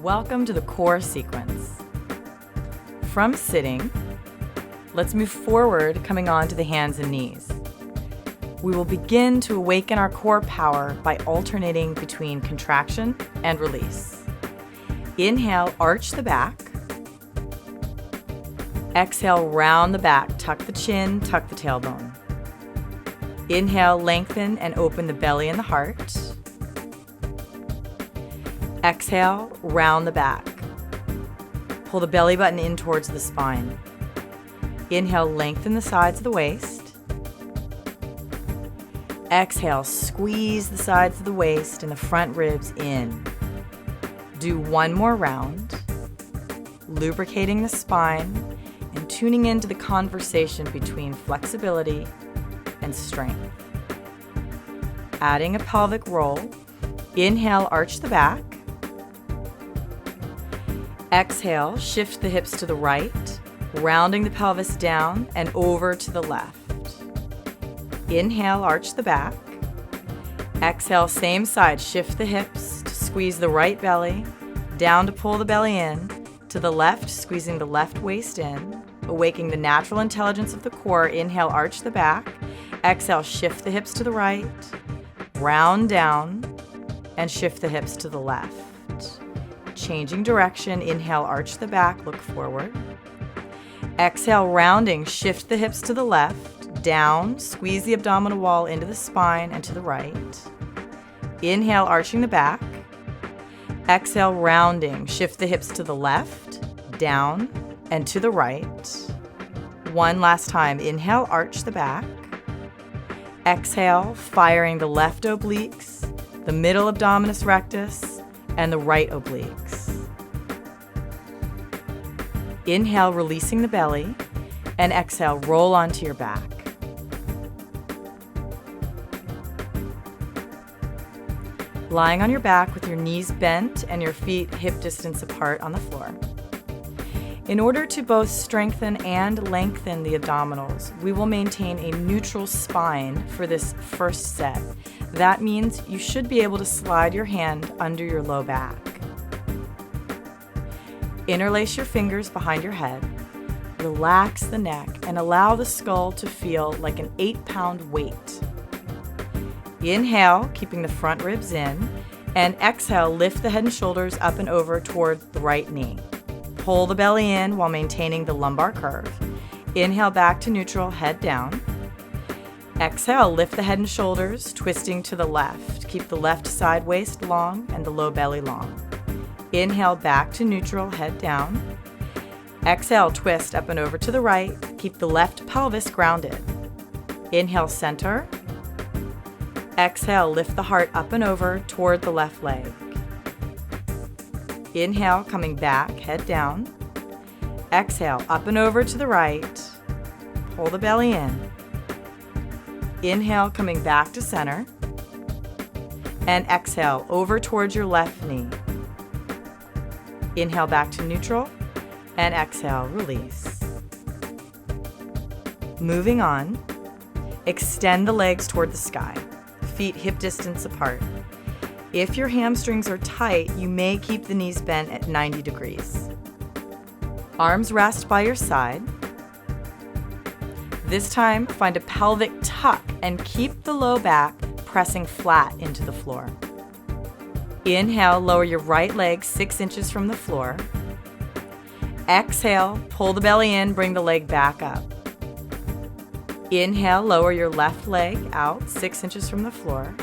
Welcome to the core sequence. From sitting, let's move forward, coming on to the hands and knees. We will begin to awaken our core power by alternating between contraction and release. Inhale, arch the back. Exhale, round the back, tuck the chin, tuck the tailbone. Inhale, lengthen and open the belly and the heart. Exhale, round the back. Pull the belly button in towards the spine. Inhale, lengthen the sides of the waist. Exhale, squeeze the sides of the waist and the front ribs in. Do one more round, lubricating the spine and tuning into the conversation between flexibility and strength. Adding a pelvic roll. Inhale, arch the back. Exhale, shift the hips to the right, rounding the pelvis down and over to the left. Inhale, arch the back. Exhale, same side, shift the hips to squeeze the right belly, down to pull the belly in, to the left, squeezing the left waist in, awakening the natural intelligence of the core. Inhale, arch the back. Exhale, shift the hips to the right, round down, and shift the hips to the left. Changing direction, inhale, arch the back, look forward. Exhale, rounding, shift the hips to the left, down, squeeze the abdominal wall into the spine and to the right. Inhale, arching the back. Exhale, rounding, shift the hips to the left, down, and to the right. One last time, inhale, arch the back. Exhale, firing the left obliques, the middle abdominis rectus, and the right obliques. Inhale, releasing the belly, and exhale, roll onto your back. Lying on your back with your knees bent and your feet hip distance apart on the floor. In order to both strengthen and lengthen the abdominals, we will maintain a neutral spine for this first set. That means you should be able to slide your hand under your low back. Interlace your fingers behind your head, relax the neck, and allow the skull to feel like an 8-pound weight. Inhale, keeping the front ribs in, and exhale, lift the head and shoulders up and over toward the right knee. Pull the belly in while maintaining the lumbar curve. Inhale, back to neutral, head down. Exhale, lift the head and shoulders, twisting to the left. Keep the left side waist long and the low belly long. Inhale, back to neutral, head down. Exhale, twist up and over to the right. Keep the left pelvis grounded. Inhale, center. Exhale, lift the heart up and over toward the left leg. Inhale, coming back, head down. Exhale, up and over to the right. Pull the belly in. Inhale, coming back to center. And exhale, over towards your left knee. Inhale, back to neutral. And exhale, release. Moving on, extend the legs toward the sky. Feet hip distance apart. If your hamstrings are tight, you may keep the knees bent at 90 degrees. Arms rest by your side. This time, find a pelvic tuck and keep the low back pressing flat into the floor. Inhale, lower your right leg 6 inches from the floor. Exhale, pull the belly in, bring the leg back up. Inhale, lower your left leg out 6 inches from the floor.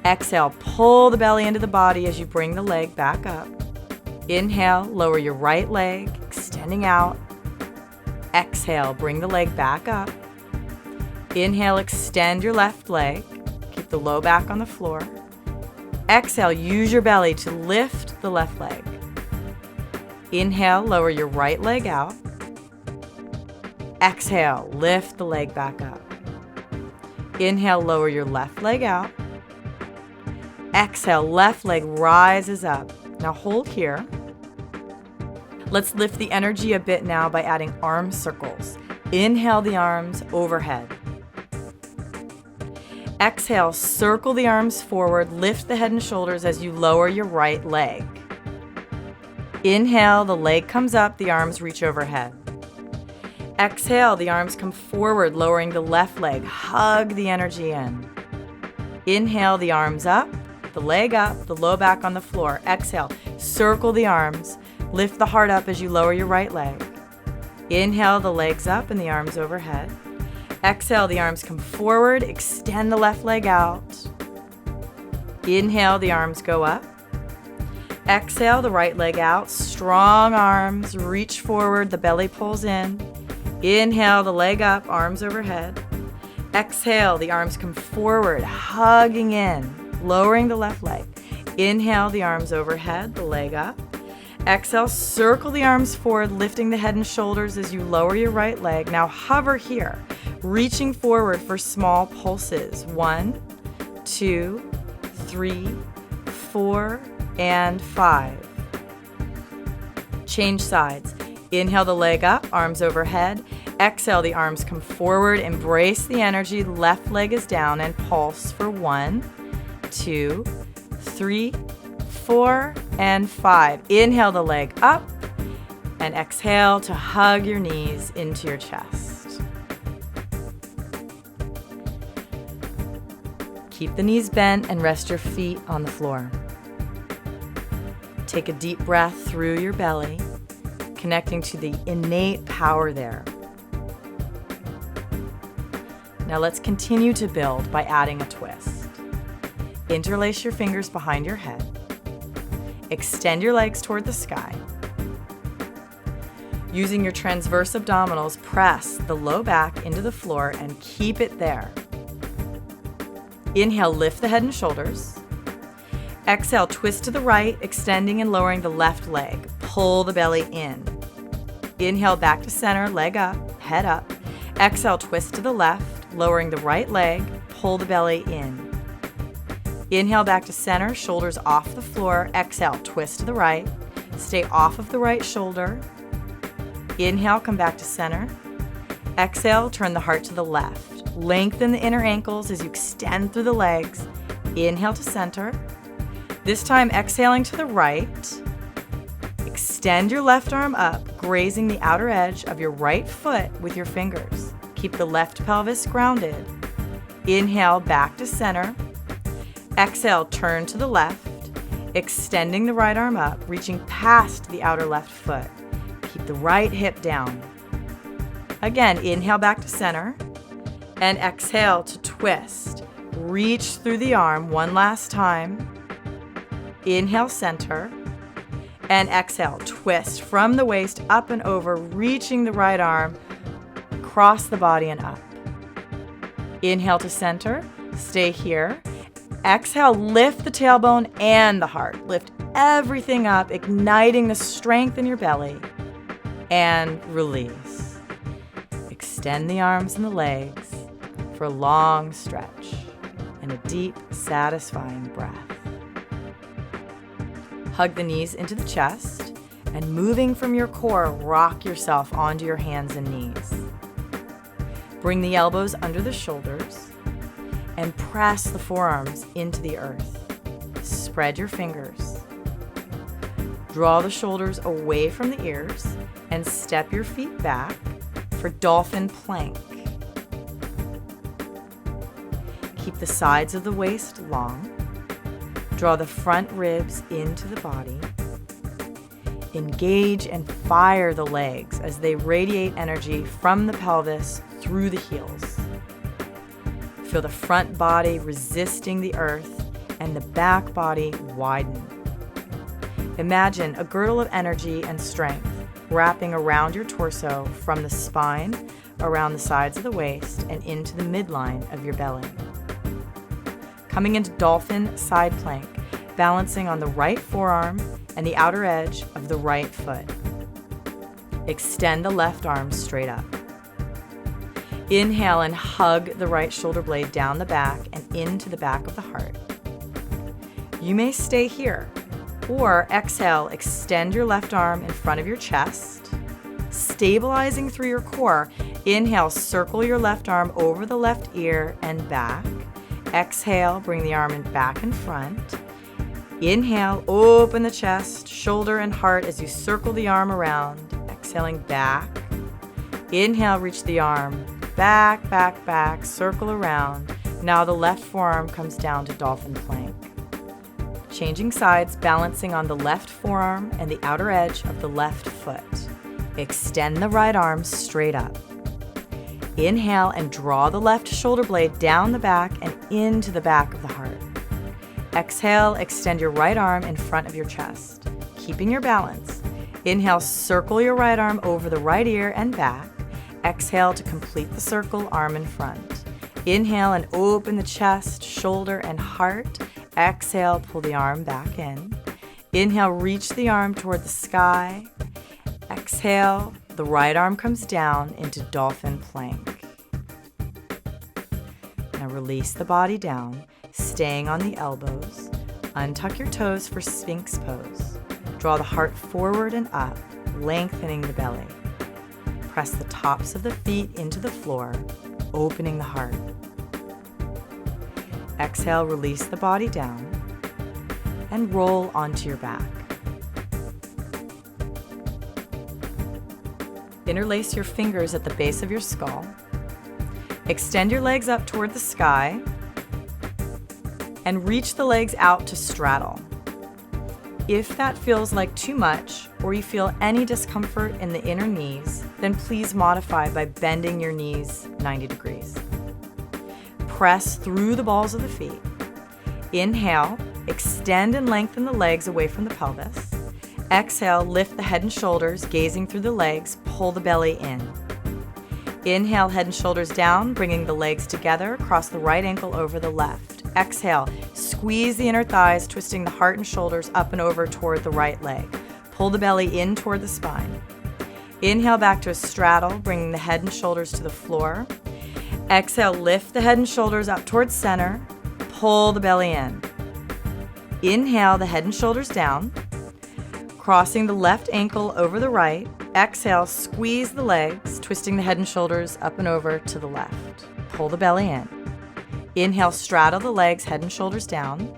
Exhale, pull the belly into the body as you bring the leg back up. Inhale, lower your right leg, extending out. Exhale, bring the leg back up. Inhale, extend your left leg. Keep the low back on the floor. Exhale, use your belly to lift the left leg. Inhale, lower your right leg out. Exhale, lift the leg back up. Inhale, lower your left leg out. Exhale, left leg rises up. Now hold here. Let's lift the energy a bit now by adding arm circles. Inhale the arms overhead. Exhale, circle the arms forward, lift the head and shoulders as you lower your right leg. Inhale, the leg comes up, the arms reach overhead. Exhale, the arms come forward, lowering the left leg. Hug the energy in. Inhale, the arms up, the leg up, the low back on the floor. Exhale, circle the arms. Lift the heart up as you lower your right leg. Inhale, the legs up and the arms overhead. Exhale, the arms come forward, extend the left leg out. Inhale, the arms go up. Exhale, the right leg out, strong arms, reach forward, the belly pulls in. Inhale, the leg up, arms overhead. Exhale, the arms come forward, hugging in, lowering the left leg. Inhale, the arms overhead, the leg up. Exhale, circle the arms forward, lifting the head and shoulders as you lower your right leg. Now hover here, reaching forward for small pulses. 1, 2, 3, 4, and 5. Change sides. Inhale the leg up, arms overhead. Exhale, the arms come forward, embrace the energy, left leg is down, and pulse for 1, 2, 3, 4, and 5. Inhale the leg up, and exhale to hug your knees into your chest. Keep the knees bent and rest your feet on the floor. Take a deep breath through your belly, connecting to the innate power there. Now let's continue to build by adding a twist. Interlace your fingers behind your head. Extend your legs toward the sky. Using your transverse abdominals, press the low back into the floor and keep it there. Inhale, lift the head and shoulders. Exhale, twist to the right, extending and lowering the left leg. Pull the belly in. Inhale, back to center, leg up, head up. Exhale, twist to the left, lowering the right leg. Pull the belly in. Inhale, back to center, shoulders off the floor. Exhale, twist to the right. Stay off of the right shoulder. Inhale, come back to center. Exhale, turn the heart to the left. Lengthen the inner ankles as you extend through the legs. Inhale to center. This time, exhaling to the right. Extend your left arm up, grazing the outer edge of your right foot with your fingers. Keep the left pelvis grounded. Inhale, back to center. Exhale, turn to the left, extending the right arm up, reaching past the outer left foot. Keep the right hip down. Again, inhale back to center, and exhale to twist. Reach through the arm one last time. Inhale, center, and exhale, twist from the waist up and over, reaching the right arm, across the body and up. Inhale to center, stay here. Exhale, lift the tailbone and the heart. Lift everything up, igniting the strength in your belly. And release. Extend the arms and the legs for a long stretch and a deep, satisfying breath. Hug the knees into the chest, and moving from your core, rock yourself onto your hands and knees. Bring the elbows under the shoulders and press the forearms into the earth. Spread your fingers. Draw the shoulders away from the ears and step your feet back for dolphin plank. Keep the sides of the waist long. Draw the front ribs into the body. Engage and fire the legs as they radiate energy from the pelvis through the heels. Feel the front body resisting the earth and the back body widen. Imagine a girdle of energy and strength wrapping around your torso from the spine, around the sides of the waist, and into the midline of your belly. Coming into dolphin side plank, balancing on the right forearm and the outer edge of the right foot. Extend the left arm straight up. Inhale and hug the right shoulder blade down the back and into the back of the heart. You may stay here, or exhale, extend your left arm in front of your chest, stabilizing through your core. Inhale, circle your left arm over the left ear and back. Exhale, bring the arm back in front. Inhale, open the chest, shoulder, and heart as you circle the arm around. Exhaling back. Inhale, reach the arm. Back, back, back, circle around. Now the left forearm comes down to dolphin plank. Changing sides, balancing on the left forearm and the outer edge of the left foot. Extend the right arm straight up. Inhale and draw the left shoulder blade down the back and into the back of the heart. Exhale, extend your right arm in front of your chest, keeping your balance. Inhale, circle your right arm over the right ear and back. Exhale to complete the circle, arm in front. Inhale and open the chest, shoulder, and heart. Exhale, pull the arm back in. Inhale, reach the arm toward the sky. Exhale, the right arm comes down into dolphin plank. Now release the body down, staying on the elbows. Untuck your toes for Sphinx pose. Draw the heart forward and up, lengthening the belly. Press the tops of the feet into the floor, opening the heart. Exhale, release the body down and roll onto your back. Interlace your fingers at the base of your skull. Extend your legs up toward the sky and reach the legs out to straddle. If that feels like too much or you feel any discomfort in the inner knees, then please modify by bending your knees 90 degrees. Press through the balls of the feet. Inhale, extend and lengthen the legs away from the pelvis. Exhale, lift the head and shoulders, gazing through the legs, pull the belly in. Inhale, head and shoulders down, bringing the legs together, cross the right ankle over the left. Exhale, squeeze the inner thighs, twisting the heart and shoulders up and over toward the right leg. Pull the belly in toward the spine. Inhale back to a straddle, bringing the head and shoulders to the floor. Exhale, lift the head and shoulders up towards center, pull the belly in. Inhale, the head and shoulders down, crossing the left ankle over the right. Exhale, squeeze the legs, twisting the head and shoulders up and over to the left. Pull the belly in. Inhale, straddle the legs, head and shoulders down.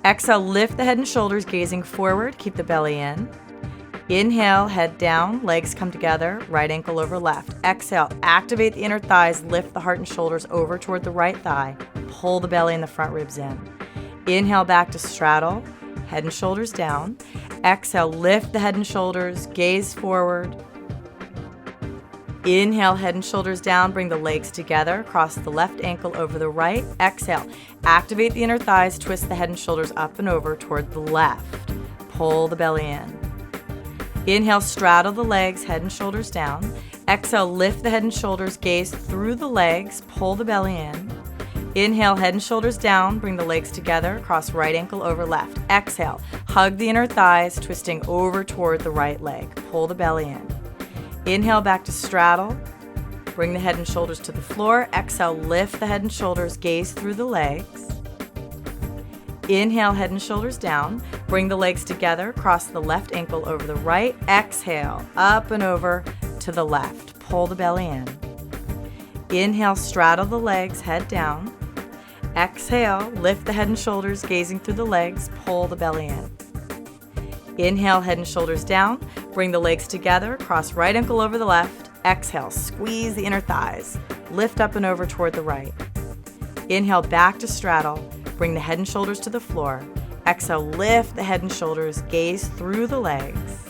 Exhale, lift the head and shoulders, gazing forward, keep the belly in. Inhale, head down, legs come together, right ankle over left. Exhale, activate the inner thighs, lift the heart and shoulders over toward the right thigh. Pull the belly and the front ribs in. Inhale, back to straddle, head and shoulders down. Exhale, lift the head and shoulders, gaze forward. Inhale, head and shoulders down, bring the legs together, cross the left ankle over the right. Exhale, activate the inner thighs, twist the head and shoulders up and over toward the left. Pull the belly in. Inhale, straddle the legs, head and shoulders down. Exhale, lift the head and shoulders, gaze through the legs, pull the belly in. Inhale, head and shoulders down, bring the legs together, cross right ankle over left. Exhale, hug the inner thighs, twisting over toward the right leg. Pull the belly in. Inhale, back to straddle. Bring the head and shoulders to the floor. Exhale, lift the head and shoulders, gaze through the legs. Inhale, head and shoulders down. Bring the legs together, cross the left ankle over the right. Exhale, up and over to the left. Pull the belly in. Inhale, straddle the legs, head down. Exhale, lift the head and shoulders, gazing through the legs, pull the belly in. Inhale, head and shoulders down, bring the legs together, cross right ankle over the left. Exhale, squeeze the inner thighs, lift up and over toward the right. Inhale, back to straddle, bring the head and shoulders to the floor. Exhale, lift the head and shoulders, gaze through the legs.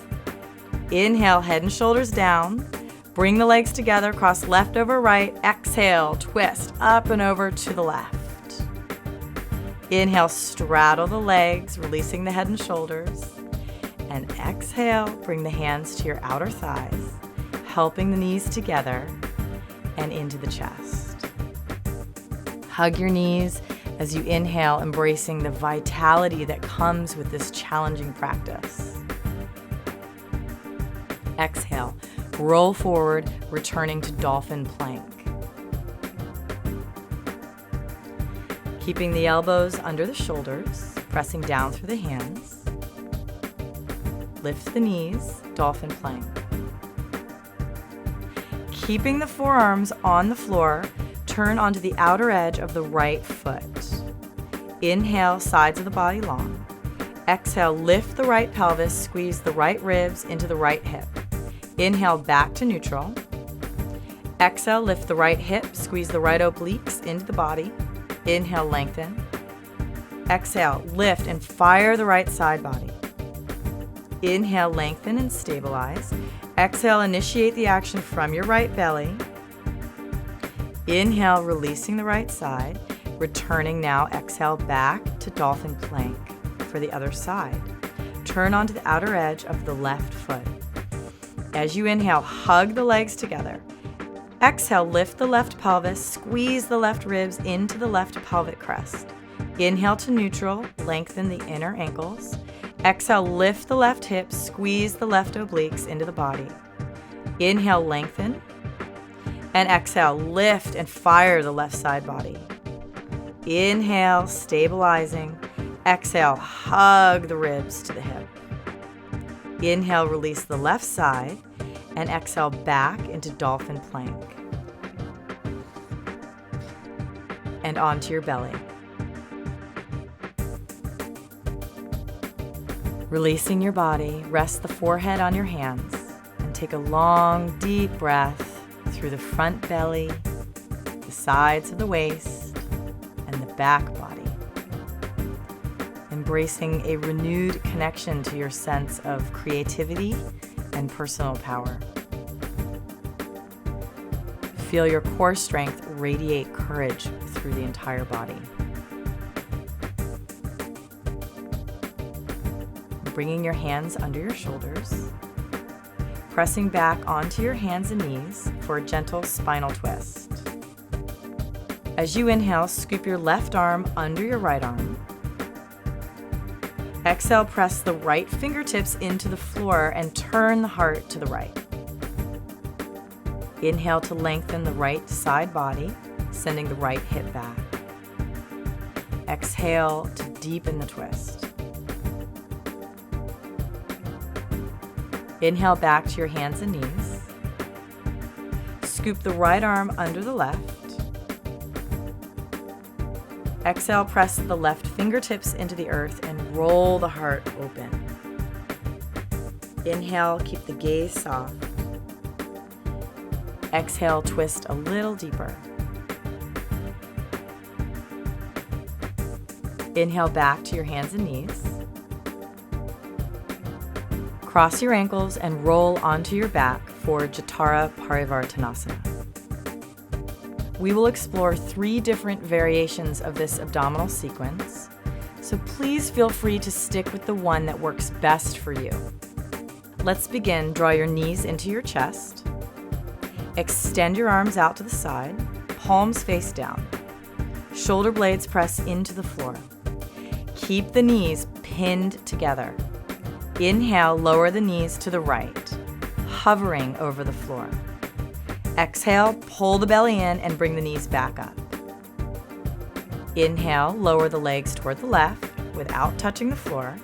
Inhale, head and shoulders down, bring the legs together, cross left over right. Exhale, twist up and over to the left. Inhale, straddle the legs, releasing the head and shoulders. And exhale, bring the hands to your outer thighs, helping the knees together and into the chest. Hug your knees as you inhale, embracing the vitality that comes with this challenging practice. Exhale, roll forward, returning to dolphin plank. Keeping the elbows under the shoulders, pressing down through the hands. Lift the knees, dolphin plank. Keeping the forearms on the floor, turn onto the outer edge of the right foot. Inhale, sides of the body long. Exhale, lift the right pelvis, squeeze the right ribs into the right hip. Inhale, back to neutral. Exhale, lift the right hip, squeeze the right obliques into the body. Inhale, lengthen. Exhale, lift and fire the right side body. Inhale, lengthen and stabilize. Exhale, initiate the action from your right belly. Inhale, releasing the right side. Returning now, exhale back to dolphin plank for the other side. Turn onto the outer edge of the left foot. As you inhale, hug the legs together. Exhale, lift the left pelvis, squeeze the left ribs into the left pelvic crest. Inhale to neutral, lengthen the inner ankles. Exhale, lift the left hips, squeeze the left obliques into the body. Inhale, lengthen. And exhale, lift and fire the left side body. Inhale, stabilizing. Exhale, hug the ribs to the hip. Inhale, release the left side. And exhale back into dolphin plank. And onto your belly. Releasing your body, rest the forehead on your hands and take a long, deep breath through the front belly, the sides of the waist, and the back body. Embracing a renewed connection to your sense of creativity and personal power. Feel your core strength radiate courage through the entire body. Bringing your hands under your shoulders, pressing back onto your hands and knees for a gentle spinal twist. As you inhale, scoop your left arm under your right arm. Exhale, press the right fingertips into the floor and turn the heart to the right. Inhale to lengthen the right side body, sending the right hip back. Exhale to deepen the twist. Inhale back to your hands and knees. Scoop the right arm under the left. Exhale, press the left fingertips into the earth and roll the heart open. Inhale, keep the gaze soft. Exhale, twist a little deeper. Inhale back to your hands and knees. Cross your ankles and roll onto your back for Jatara Parivartanasana. We will explore 3 different variations of this abdominal sequence, so please feel free to stick with the one that works best for you. Let's begin. Draw your knees into your chest. Extend your arms out to the side, palms face down. Shoulder blades press into the floor. Keep the knees pinned together. Inhale, lower the knees to the right, hovering over the floor. Exhale, pull the belly in and bring the knees back up. Inhale, lower the legs toward the left without touching the floor.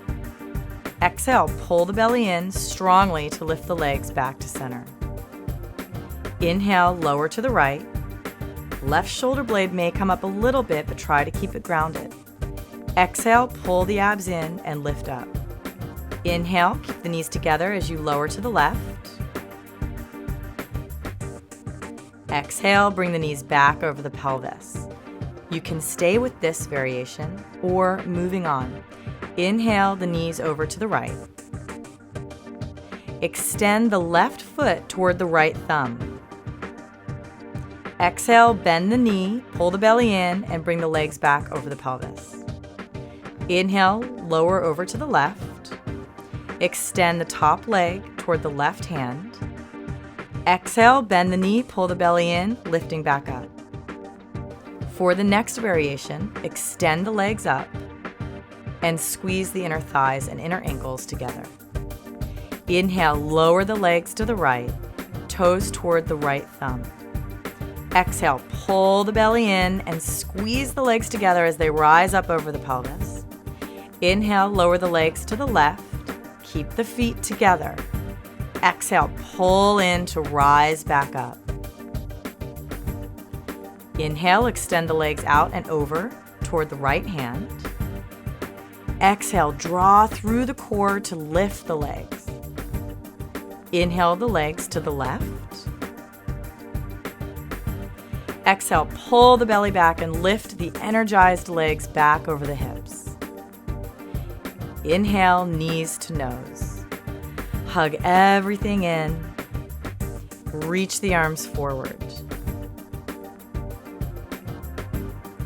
Exhale, pull the belly in strongly to lift the legs back to center. Inhale, lower to the right. Left shoulder blade may come up a little bit, but try to keep it grounded. Exhale, pull the abs in and lift up. Inhale, keep the knees together as you lower to the left. Exhale, bring the knees back over the pelvis. You can stay with this variation or moving on. Inhale the knees over to the right. Extend the left foot toward the right thumb. Exhale, bend the knee, pull the belly in, and bring the legs back over the pelvis. Inhale, lower over to the left. Extend the top leg toward the left hand. Exhale, bend the knee, pull the belly in, lifting back up. For the next variation, extend the legs up and squeeze the inner thighs and inner ankles together. Inhale, lower the legs to the right, toes toward the right thumb. Exhale, pull the belly in and squeeze the legs together as they rise up over the pelvis. Inhale, lower the legs to the left. Keep the feet together. Exhale, pull in to rise back up. Inhale, extend the legs out and over toward the right hand. Exhale, draw through the core to lift the legs. Inhale the legs to the left. Exhale, pull the belly back and lift the energized legs back over the hips. Inhale, knees to nose. Hug everything in. Reach the arms forward.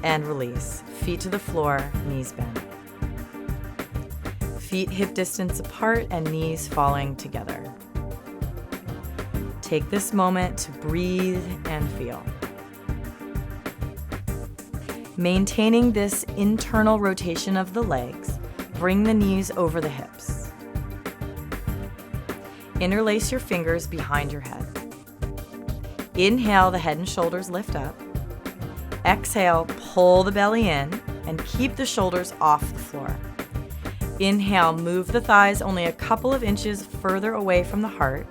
And release. Feet to the floor, knees bent. Feet hip distance apart and knees falling together. Take this moment to breathe and feel. Maintaining this internal rotation of the legs, bring the knees over the hips. Interlace your fingers behind your head. Inhale, the head and shoulders lift up. Exhale, pull the belly in and keep the shoulders off the floor. Inhale, move the thighs only a couple of inches further away from the heart.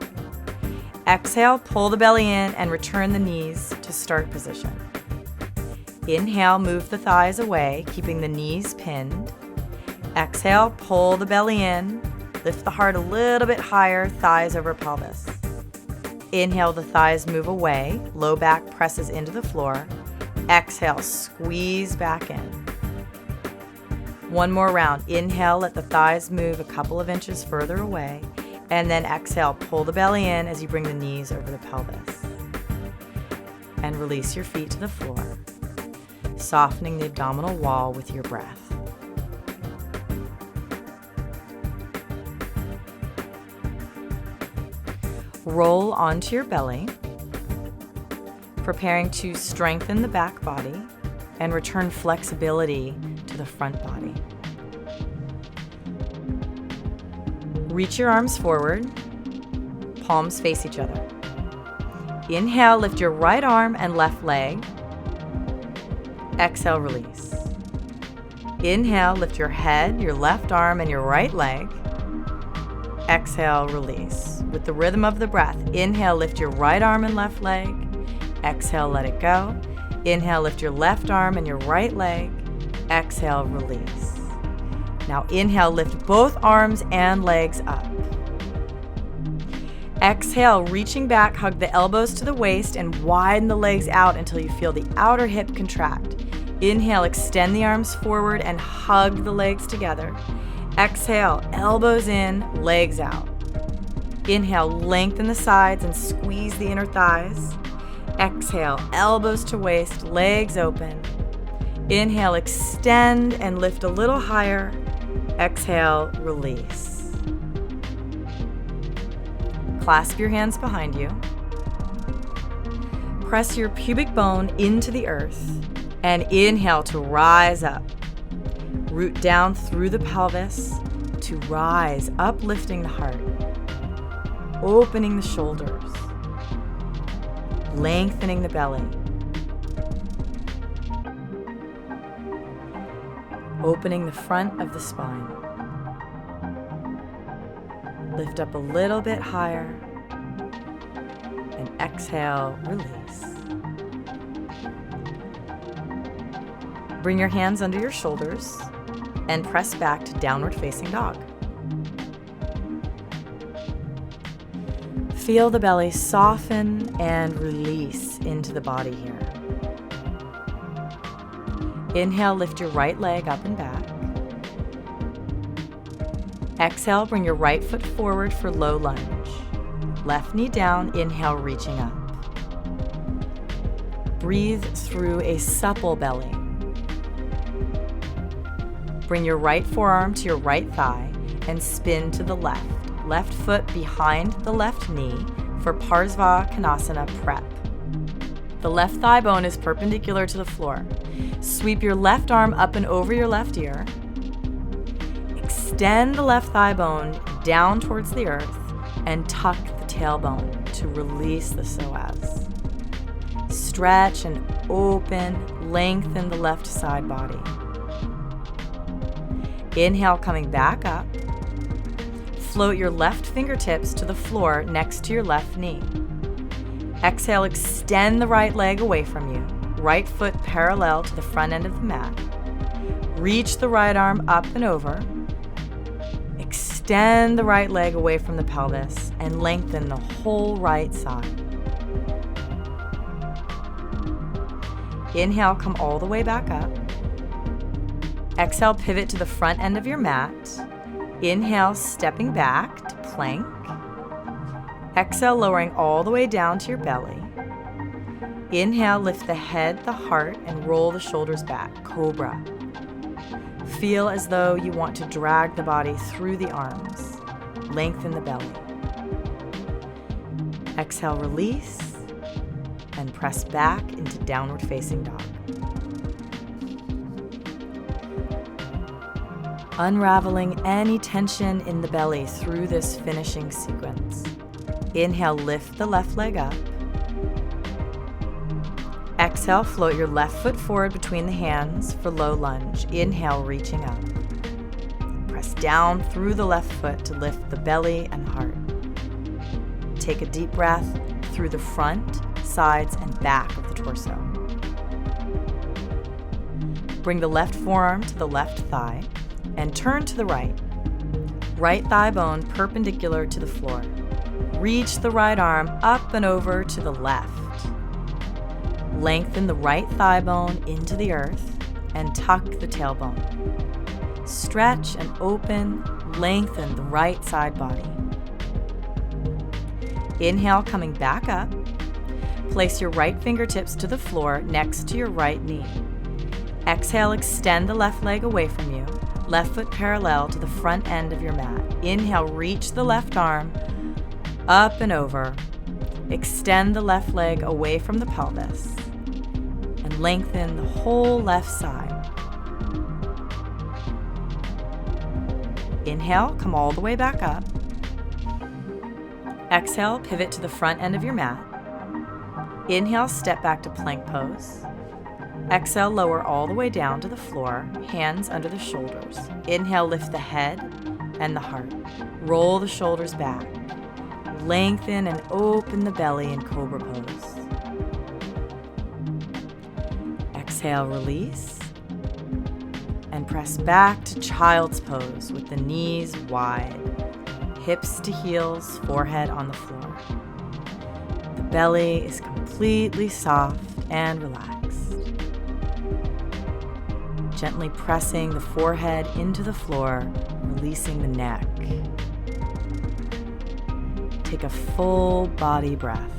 Exhale, pull the belly in and return the knees to start position. Inhale, move the thighs away, keeping the knees pinned. Exhale, pull the belly in, lift the heart a little bit higher, thighs over pelvis. Inhale, the thighs move away, low back presses into the floor. Exhale, squeeze back in. One more round. Inhale, let the thighs move a couple of inches further away. And then exhale, pull the belly in as you bring the knees over the pelvis. And release your feet to the floor, softening the abdominal wall with your breath. Roll onto your belly, preparing to strengthen the back body and return flexibility to the front body. Reach your arms forward, palms face each other. Inhale, lift your right arm and left leg. Exhale, release. Inhale, lift your head, your left arm, and your right leg. Exhale, release. With the rhythm of the breath, inhale, lift your right arm and left leg. Exhale, let it go. Inhale, lift your left arm and your right leg. Exhale, release. Now inhale, lift both arms and legs up. Exhale, reaching back, hug the elbows to the waist and widen the legs out until you feel the outer hip contract. Inhale, extend the arms forward and hug the legs together. Exhale, elbows in, legs out. Inhale, lengthen the sides and squeeze the inner thighs. Exhale, elbows to waist, legs open. Inhale, extend and lift a little higher. Exhale, release. Clasp your hands behind you. Press your pubic bone into the earth and inhale to rise up. Root down through the pelvis to rise, uplifting the heart, opening the shoulders, lengthening the belly, opening the front of the spine. Lift up a little bit higher and exhale, release. Bring your hands under your shoulders and press back to downward facing dog. Feel the belly soften and release into the body here. Inhale, lift your right leg up and back. Exhale, bring your right foot forward for low lunge. Left knee down, inhale, reaching up. Breathe through a supple belly. Bring your right forearm to your right thigh and spin to the left. Left foot behind the left knee for Parsva Konasana prep. The left thigh bone is perpendicular to the floor. Sweep your left arm up and over your left ear. Extend the left thigh bone down towards the earth and tuck the tailbone to release the psoas. Stretch and open, lengthen the left side body. Inhale, coming back up. Float your left fingertips to the floor next to your left knee. Exhale, extend the right leg away from you. Right foot parallel to the front end of the mat. Reach the right arm up and over. Extend the right leg away from the pelvis and lengthen the whole right side. Inhale, come all the way back up. Exhale, pivot to the front end of your mat. Inhale, stepping back to plank. Exhale, lowering all the way down to your belly. Inhale, lift the head, the heart, and roll the shoulders back, cobra. Feel as though you want to drag the body through the arms. Lengthen the belly. Exhale, release, and press back into downward facing dog. Unraveling any tension in the belly through this finishing sequence. Inhale, lift the left leg up. Exhale, float your left foot forward between the hands for low lunge. Inhale, reaching up. Press down through the left foot to lift the belly and heart. Take a deep breath through the front, sides, and back of the torso. Bring the left forearm to the left thigh and turn to the right. Right thigh bone perpendicular to the floor. Reach the right arm up and over to the left. Lengthen the right thigh bone into the earth and tuck the tailbone. Stretch and open, lengthen the right side body. Inhale, coming back up. Place your right fingertips to the floor next to your right knee. Exhale, extend the left leg away from you. Left foot parallel to the front end of your mat. Inhale, reach the left arm up and over. Extend the left leg away from the pelvis and lengthen the whole left side. Inhale, come all the way back up. Exhale, pivot to the front end of your mat. Inhale, step back to plank pose. Exhale, lower all the way down to the floor, hands under the shoulders. Inhale, lift the head and the heart. Roll the shoulders back. Lengthen and open the belly in cobra pose. Exhale, release. And press back to child's pose with the knees wide, hips to heels, forehead on the floor. The belly is completely soft and relaxed. Gently pressing the forehead into the floor, releasing the neck. Take a full body breath.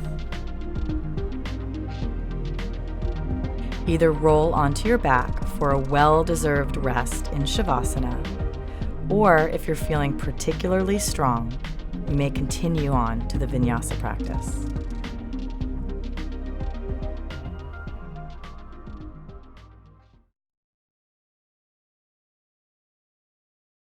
Either roll onto your back for a well-deserved rest in Shavasana, or if you're feeling particularly strong, you may continue on to the Vinyasa practice.